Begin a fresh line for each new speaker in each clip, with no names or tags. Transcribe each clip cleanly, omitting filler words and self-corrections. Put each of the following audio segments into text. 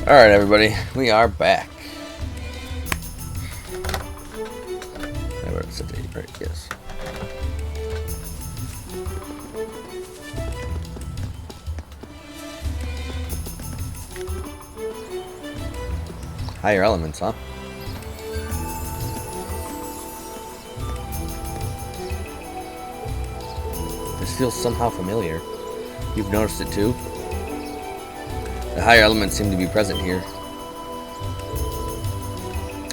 Alright, everybody, we are back. Right, yes. Higher elements, huh? This feels somehow familiar. You've noticed it too? The higher elements seem to be present here.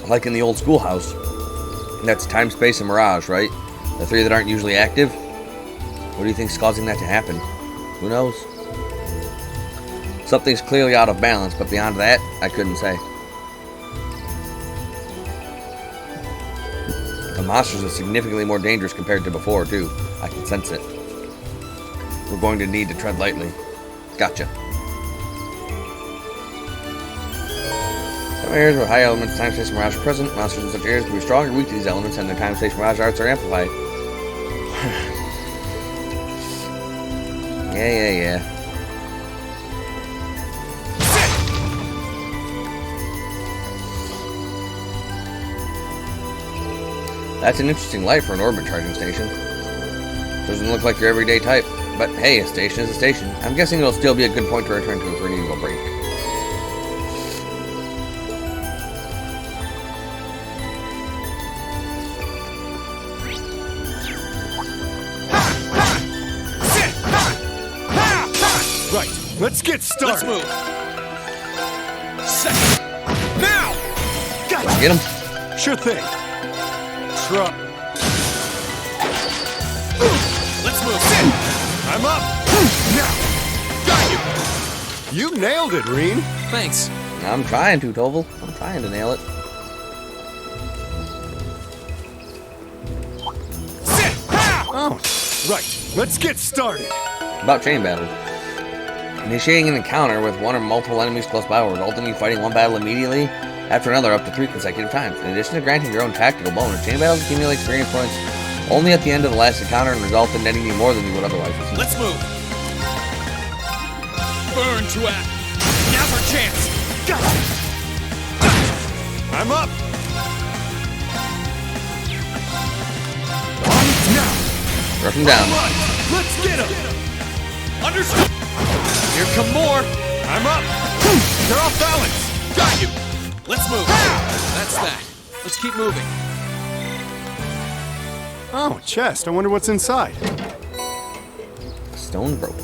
Like in the old schoolhouse. That's time, space, and mirage, right? The three that aren't usually active? What do you think's causing that to happen? Who knows? Something's clearly out of balance, but beyond that, I couldn't say. The monsters are significantly more dangerous compared to before, too. I can sense it. We're going to need to tread lightly. Gotcha. Some areas where high elements, time, space, and mirage are present, monsters in such areas can be strong or weak to these elements, and their time, space, mirage arts are amplified. Yeah. That's an interesting light for an orbit charging station. Doesn't look like your everyday type, but hey, a station is a station. I'm guessing it'll still be a good point to return to for needing a break.
Right, let's get started.
Let's move. Second. Now!
Got
Get him.
Sure thing. Truck.
Let's move. Sit.
I'm up. Now.
Got you.
You nailed it, Reen.
Thanks.
I'm trying to, Toval. I'm trying to nail it.
Sit. Ha!
Oh, right. Let's get started.
About chain battles. Initiating an encounter with one or multiple enemies close by will result in you fighting one battle immediately after another up to 3 consecutive times. In addition to granting your own tactical bonus, chain battles accumulate experience points only at the end of the last encounter and result in netting you more than you would otherwise receive.
Let's move. Burn to act. Now's our chance.
Got it. I'm up. On now.
Rush him down.
Right. Let's get him.
Understood. Here come more.
I'm up. They're off balance.
Got you. Let's move. That's that. Let's keep moving.
Oh, chest. I wonder what's inside.
Stone broken.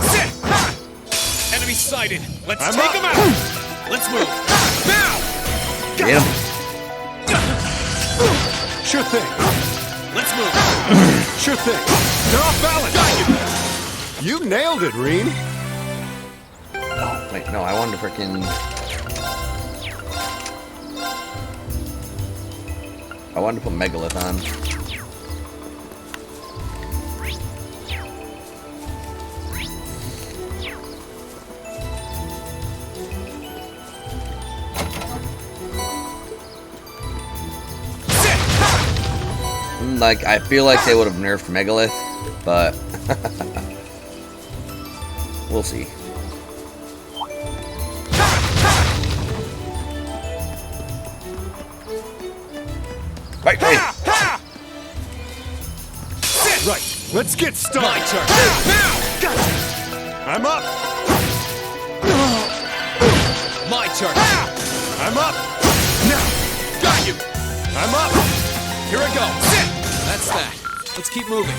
Sit. Ha! Enemy sighted. Let's
I'm
take
up.
him out. Let's move. Now!
Get him.
Sure thing.
Let's move.
Sure thing. They're off balance.
Got you.
You nailed it, Reen.
Oh, wait, no, I wanted to frickin'... I wanted to put Megalith on. Like, I feel like they would have nerfed Megalith, but we'll see. Right.
Right. Let's get started.
My turn. Now!
Got it. I'm up.
My turn.
I'm up. Now.
Got you.
I'm up.
Here I go. Sit. That's that. Let's keep moving.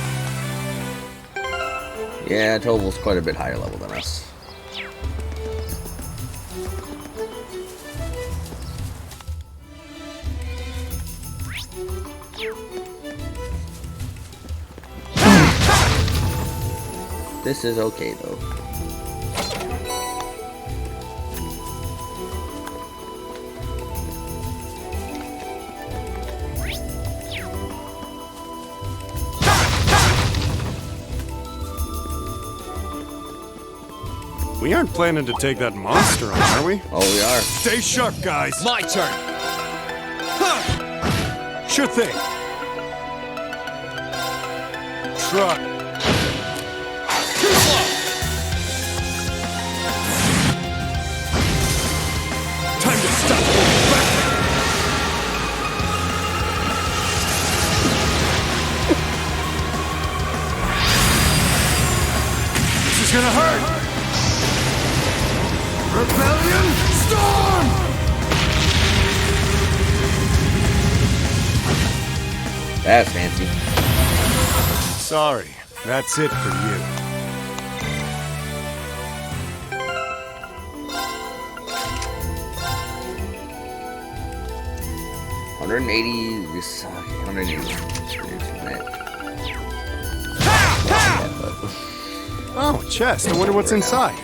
Yeah, Toval's quite a bit higher level than us. This is okay, though.
We aren't planning to take that monster on, are we?
Oh, we are.
Stay sharp, guys.
My turn.
Sure thing. Try.
Too slow.
Time to stop holding back. This is gonna hurt. Rebellion Storm!
That's fancy.
Sorry, that's it for you.
$180. This 180.
Oh, chest. I wonder what's inside.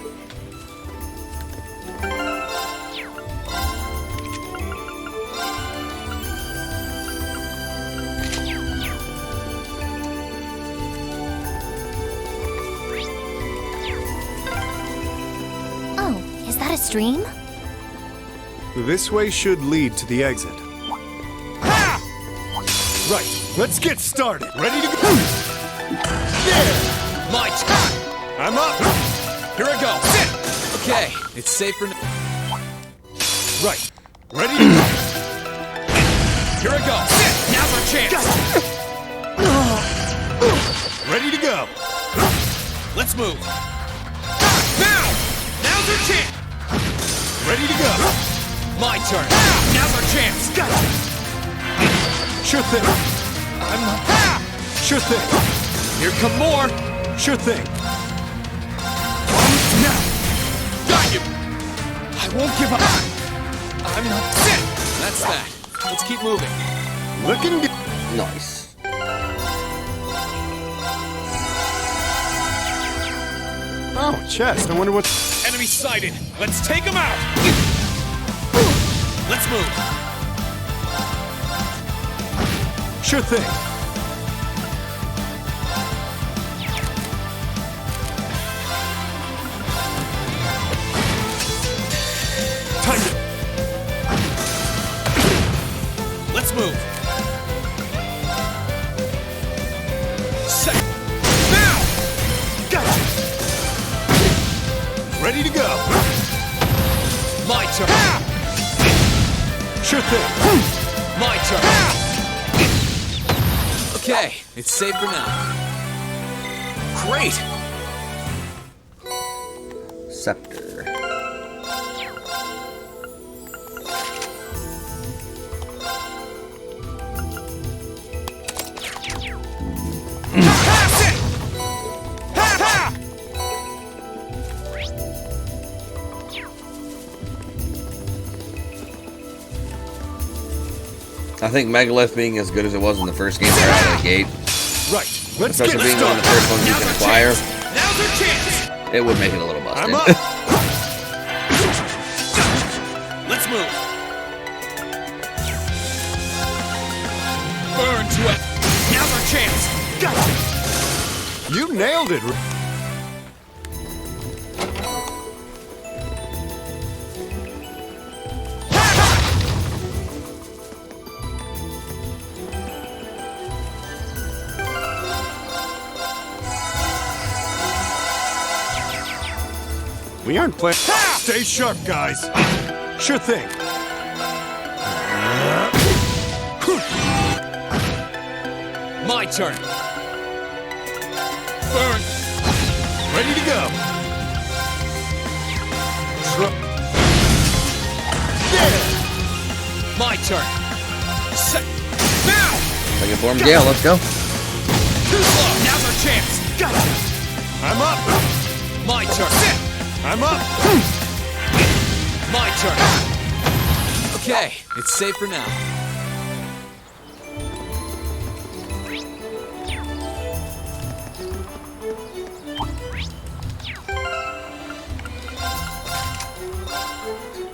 Oh, is that a stream?
This way should lead to the exit. Right, let's get started. Ready to go? There!
My turn.
I'm up!
Here I go. Sit. Okay, it's safe for now.
Right, ready to go?
Here I go. Sit. Now's our chance.
Ready to go?
Let's move. Now! Now's our chance.
Ready to go?
My turn. Now's our chance.
Sure thing. Sure thing.
Here come more.
Sure thing. Now!
Got you. I won't give up. I'm not. Sit. That's that. Let's keep moving.
Looking good.
Nice.
Oh, chest. I wonder what's...
Enemy sighted. Let's take him out. Let's move.
Sure thing. Time to...
Let's move. Set. Now!
Gotcha! Ready to go.
My turn.
Sure thing.
My turn. Okay, it's safe for now. Great.
Scepter.
Pass it. Ha ha.
I think Megalith being as good as it was in the first game right out of the gate,
Right, let's
especially
get
being one of the
started.
first ones you
Now's
can
our
acquire,
chance. Now's our chance.
it would make it a little busted.
I'm up.
Let's move. Burn to it. Now's our chance.
Gotcha! You nailed it. We aren't playing. Stay sharp, guys. Sure thing.
My turn. Burn.
Ready to go. There!
My turn. Set. Now!
Second form Gale, let's go.
Too slow. Now's our chance.
Gotcha! I'm up!
My turn. Sit.
I'm up!
My turn. Okay, it's safe for now.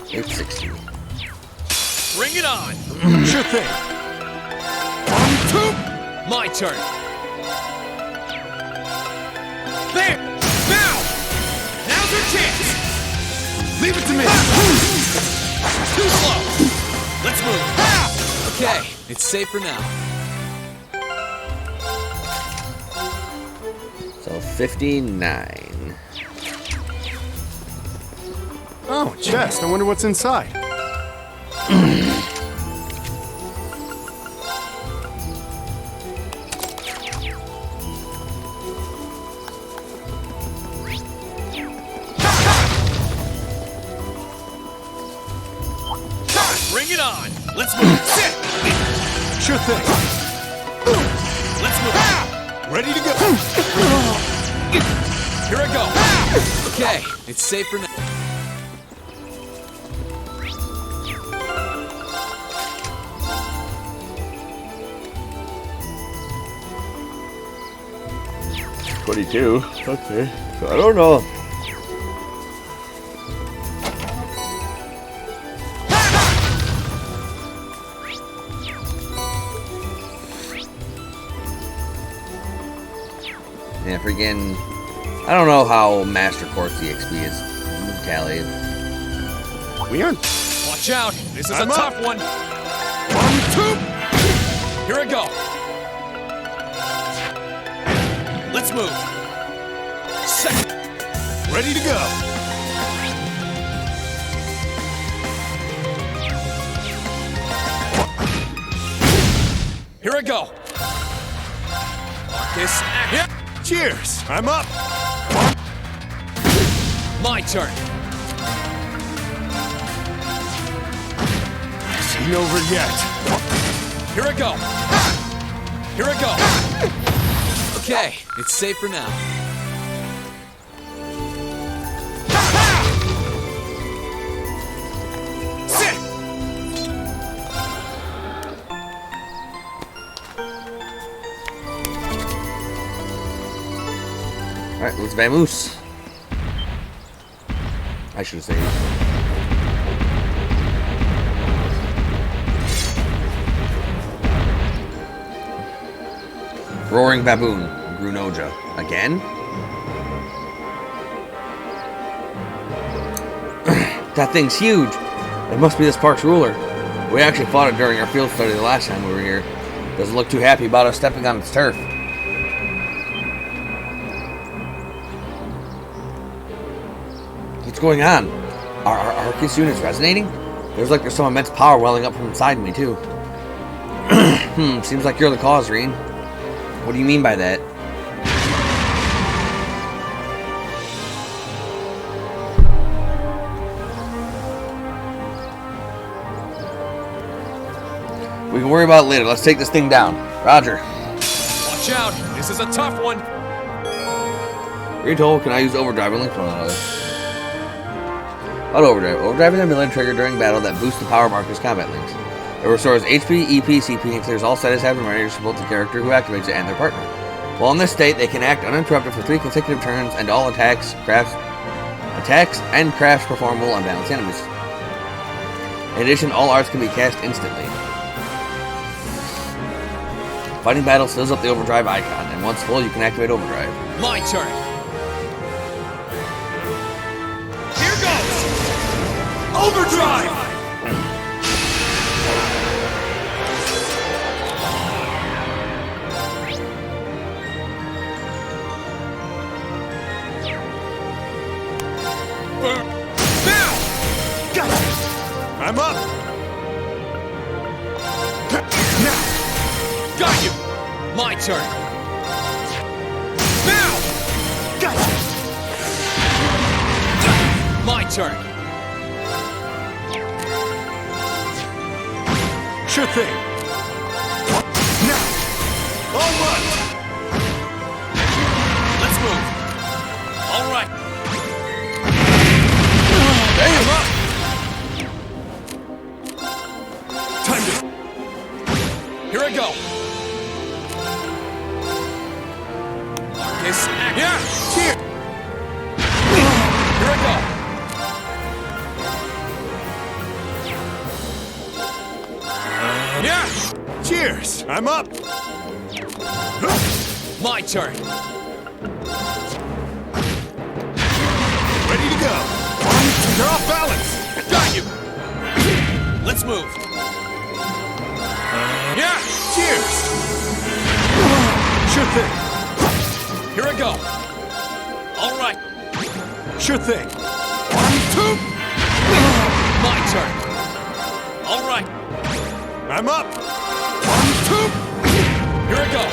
$860.
Bring it on.
Sure thing. 1, 2.
My turn. There. Now. Now's our chance.
Leave it to me!
Too slow! Let's move! Okay, it's safe for now.
So 59.
Oh, chest. I wonder what's inside.
Bring it on! Let's move! Sit!
Sure thing.
Let's move!
Ready to go.
Here I go! Okay, it's safe for now.
$22. Okay. So I don't know. Yeah, freaking. I don't know how Master Course EXP is tallied.
We aren't.
Watch out! This is
I'm
a
up.
tough one!
1, 2.
Here I go! Let's move! Second!
Ready to go.
Here I go! Marcus, act.
Cheers. I'm up.
My turn!
This ain't over yet.
Here I go! Here I go! Okay, it's safe for now.
Sit.
Alright, let's vamoose. I should say. Roaring Baboon, Grunoja. Again? That thing's huge. It must be this park's ruler. We actually fought it during our field study the last time we were here. Doesn't look too happy about us stepping on its turf. What's going on? Are Arcus units resonating? There's like there's some immense power welling up from inside me, too. Seems like you're the cause, Reen. What do you mean by that? We can worry about it later. Let's take this thing down. Roger.
Watch out! This is a tough one!
Retold, can I use overdrive or link to one another? About overdrive. Overdrive is an ability triggered during battle that boosts the power marker's combat links. It restores HP, EP, CP, and clears all status items ready to both the character who activates it and their partner. While in this state, they can act uninterrupted for 3 consecutive turns, and all attacks and crafts performable on balanced enemies. In addition, all arts can be cast instantly. Fighting battles fills up the overdrive icon, and once full, you can activate overdrive.
My turn! Here goes! Overdrive! Now!
Got it. I'm up. Now.
Got you! My turn! Now!
Got it.
My turn!
Sure thing. Now. All right.
Let's move! Alright!
Damn!
Time to.
Here I go! Marcus, act.
Yeah. Cheers.
Here I go! Yeah!
Cheers. I'm up.
My turn!
Ready to go. 1, 2. You're off balance!
Got you! Let's move. Yeah!
Cheers! Sure thing.
Here I go. All right.
Sure thing. 1, 2.
My turn. All right.
I'm up. 1, 2.
Here I go.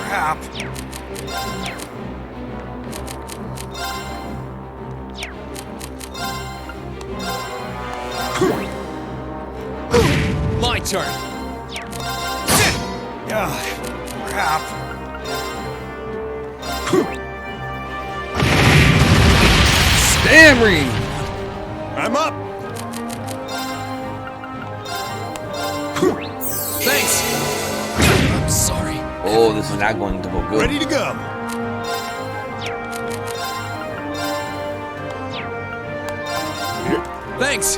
Crap.
My turn.
Crap.
Stammering!
I'm up.
Thanks. I'm sorry.
Oh, this is not going to go good.
Ready to go.
Thanks.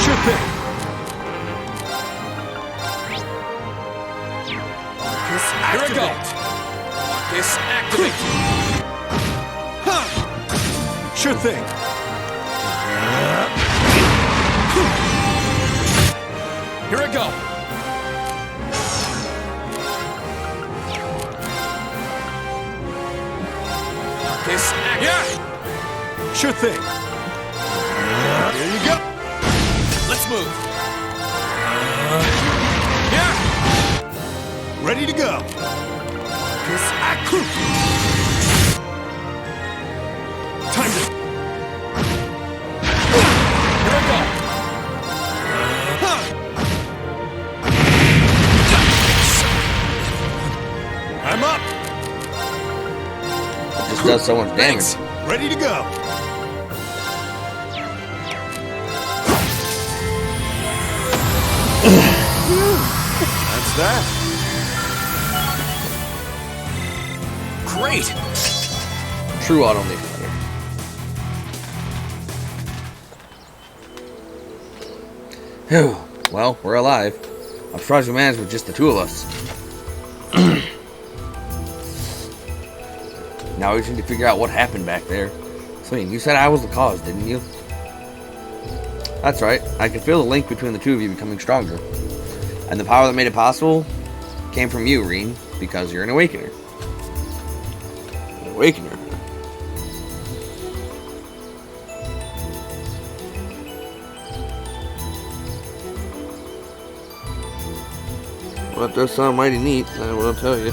Sure thing.
Here I go. Marcus, activate.
Sure thing.
Here I go. Marcus, activate.
Yeah. Sure thing. Here you go.
Let's move. Yeah.
Ready to go. Time to.
Here I go.
I'm up.
It just does so much damage.
Thanks.
Ready to go. That's that.
Great.
True auto leaf fighter. Phew. Well, we're alive. I'm surprised we managed with just the two of us. Now we just need to figure out what happened back there. Sween, you said I was the cause, didn't you? That's right. I can feel the link between the two of you becoming stronger. And the power that made it possible came from you, Reen, because you're an awakener. An awakener. Well, it does sound mighty neat, I will tell you.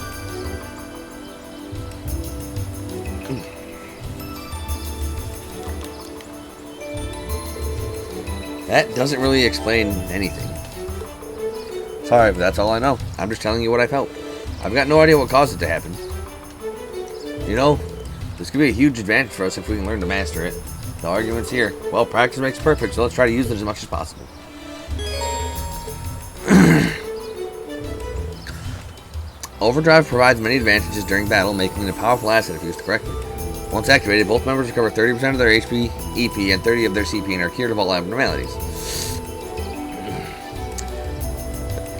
That doesn't really explain anything. Sorry, but that's all I know. I'm just telling you what I felt. I've got no idea what caused it to happen. You know, this could be a huge advantage for us if we can learn to master it. The argument's here. Well, practice makes perfect, so let's try to use it as much as possible. Overdrive provides many advantages during battle, making it a powerful asset if used correctly. Once activated, both members recover 30% of their HP, EP, and 30 of their CP and are cured of all abnormalities.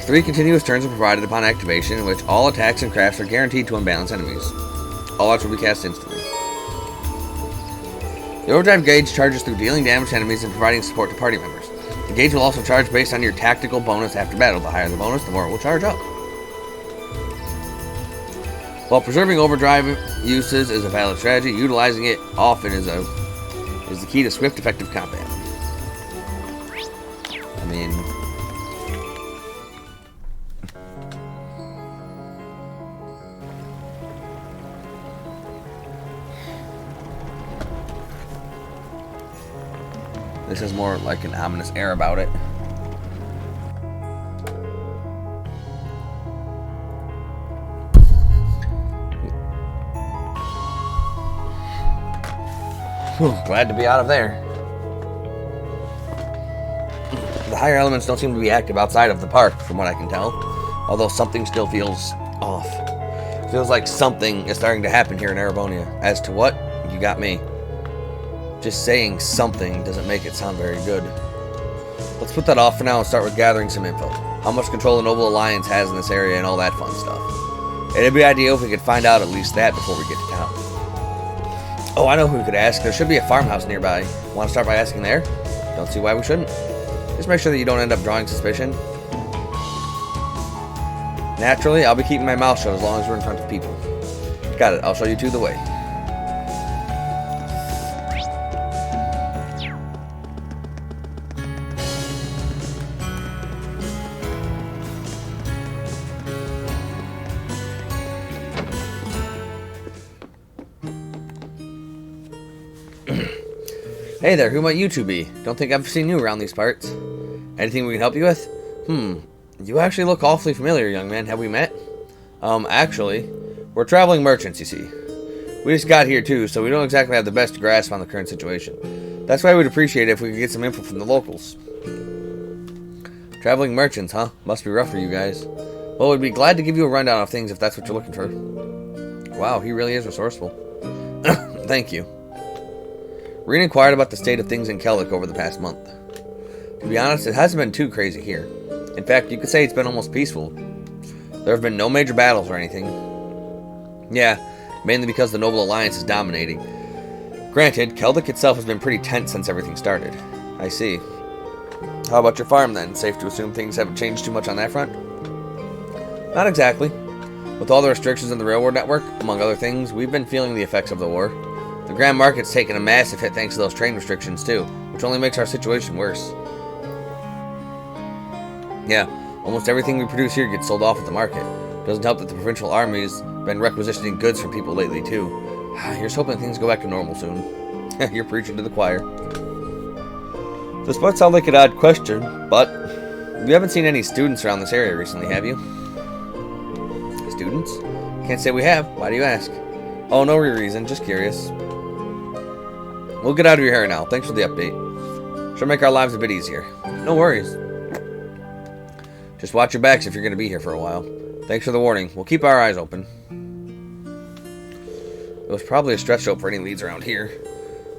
3 continuous turns are provided upon activation, in which all attacks and crafts are guaranteed to unbalance enemies. All arts will be cast instantly. The overdrive gauge charges through dealing damage to enemies and providing support to party members. The gauge will also charge based on your tactical bonus after battle. The higher the bonus, the more it will charge up. While preserving overdrive uses is a valid strategy, utilizing it often is the key to swift, effective combat. I mean, this is more like an ominous air about it. Whew, glad to be out of there. The higher elements don't seem to be active outside of the park, from what I can tell. Although something still feels off. Feels like something is starting to happen here in Erebonia. As to what, you got me. Just saying something doesn't make it sound very good. Let's put that off for now and start with gathering some info. How much control the Noble Alliance has in this area and all that fun stuff. It'd be ideal if we could find out at least that before we get to town. Oh, I know who we could ask. There should be a farmhouse nearby. Want to start by asking there? Don't see why we shouldn't. Just make sure that you don't end up drawing suspicion. Naturally, I'll be keeping my mouth shut as long as we're in front of people. Got it. I'll show you two the way. Hey there, who might you two be? Don't think I've seen you around these parts. Anything we can help you with? You actually look awfully familiar, young man. Have we met? Actually, we're traveling merchants, you see. We just got here too, so we don't exactly have the best grasp on the current situation. That's why we'd appreciate it if we could get some info from the locals. Traveling merchants, huh? Must be rough for you guys. Well, we'd be glad to give you a rundown of things if that's what you're looking for. Wow, he really is resourceful. Thank you. Reen inquired about the state of things in Kellic over the past month. To be honest, it hasn't been too crazy here. In fact, you could say it's been almost peaceful. There have been no major battles or anything. Yeah, mainly because the Noble Alliance is dominating. Granted, Keldic itself has been pretty tense since everything started. I see. How about your farm then? Safe to assume things haven't changed too much on that front? Not exactly. With all the restrictions in the railroad network, among other things, we've been feeling the effects of the war. The Grand Market's taken a massive hit thanks to those train restrictions too, which only makes our situation worse. Yeah, almost everything we produce here gets sold off at the market. Doesn't help that the provincial army's been requisitioning goods from people lately too. Here's hoping things go back to normal soon. You're preaching to the choir. This might sound like an odd question, but you haven't seen any students around this area recently, have you? Students? Can't say we have. Why do you ask? Oh, no reason. Just curious. We'll get out of your hair now. Thanks for the update. Should make our lives a bit easier. No worries. Just watch your backs if you're going to be here for a while. Thanks for the warning. We'll keep our eyes open. It was probably a stretch out for any leads around here.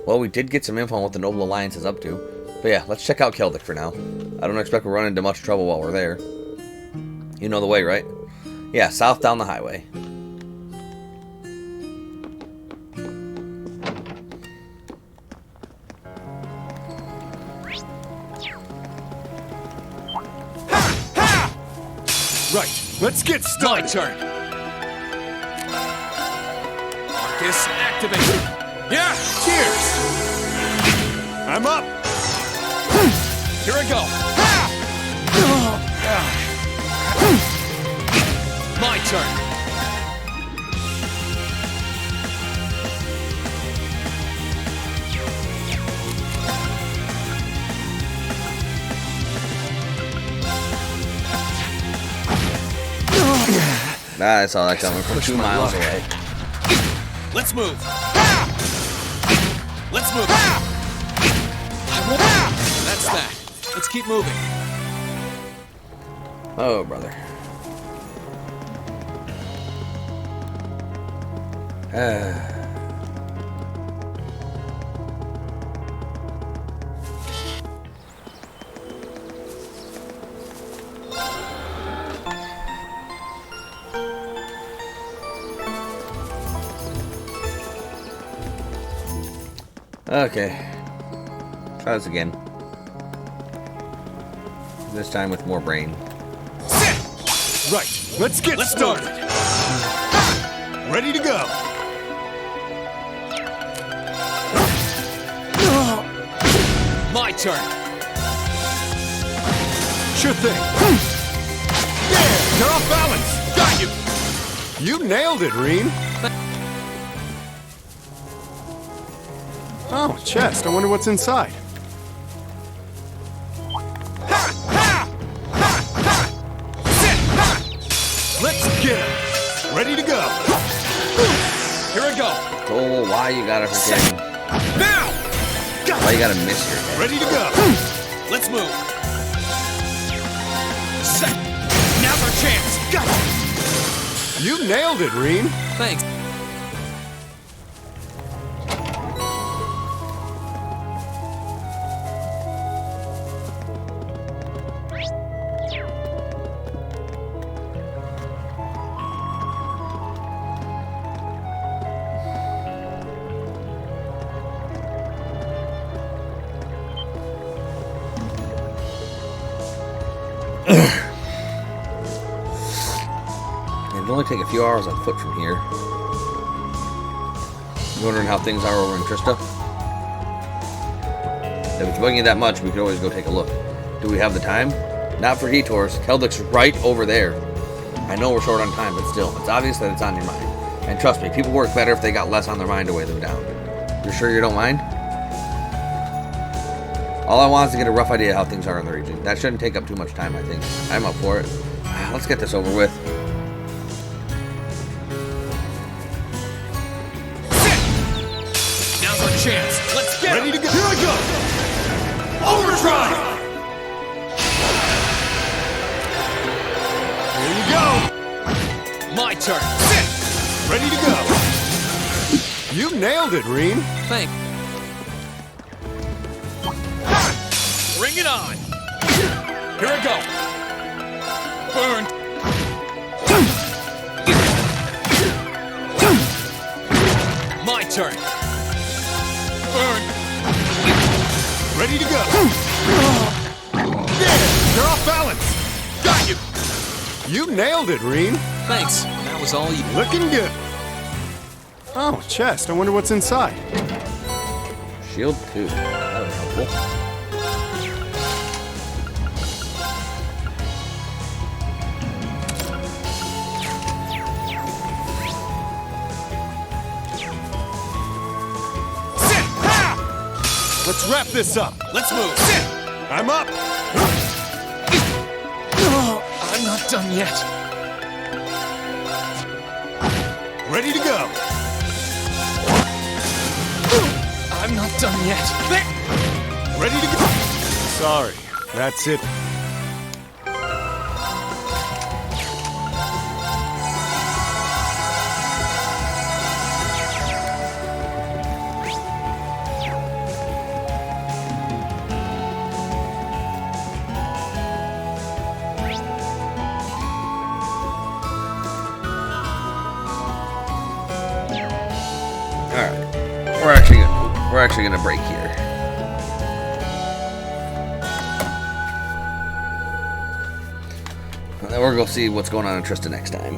Well, we did get some info on what the Noble Alliance is up to. But yeah, let's check out Keldic for now. I don't expect we'll run into much trouble while we're there. You know the way, right? Yeah, south down the highway.
Right, let's get
My
started.
turn. Arcus activated. Yeah, cheers.
I'm up.
Here I go. My turn.
I saw that coming from 2 miles away.
Let's move. Let's move. I won't. That's that. Let's keep moving.
Oh, brother. Okay. Try this again. This time with more brain.
Right, let's get
Start.
started. Ready to go.
My turn.
Sure thing. Yeah, you're off balance.
Got you.
You nailed it, Reen. Oh, a chest. I wonder what's inside. Let's get him. Ready to go.
Here I go.
Oh, why you gotta forget?
Now.
Why you gotta miss your head?
Ready to go.
Let's move. Set. Now's our chance. Got it.
You nailed it, Reen.
Thanks.
It'd only take a few hours on foot from here. You wondering how things are over in Trista? If it's bugging you that much, we could always go take a look. Do we have the time? Not for detours. Keldrick's right over there. I know we're short on time, but still, it's obvious that it's on your mind. And trust me, people work better if they got less on their mind to weigh them down. You're sure you don't mind? All I want is to get a rough idea how things are in the region. That shouldn't take up too much time, I think. I'm up for it. Let's get this over with.
Now's our chance. Let's get
Ready to go. Here I go. Overdrive. Here you go.
My turn. Sit.
Ready to go. You nailed it, Reen.
Thank. Bring it on. Here I go. Burn. My turn. Burn.
Ready to go. Yeah, you're off balance.
Got you.
You nailed it, Reen.
Thanks. That was all you.
Looking good. Oh, chest. I wonder what's inside.
Shield 2. That was helpful.
Sit. Ha!
Let's wrap this up.
Let's move. Sit.
I'm up.
I'm not done yet.
Ready to go.
I'm not done yet.
Ready to go. Sorry. That's it.
Alright. We're actually gonna break here. And then we're gonna see what's going on in Trista next time.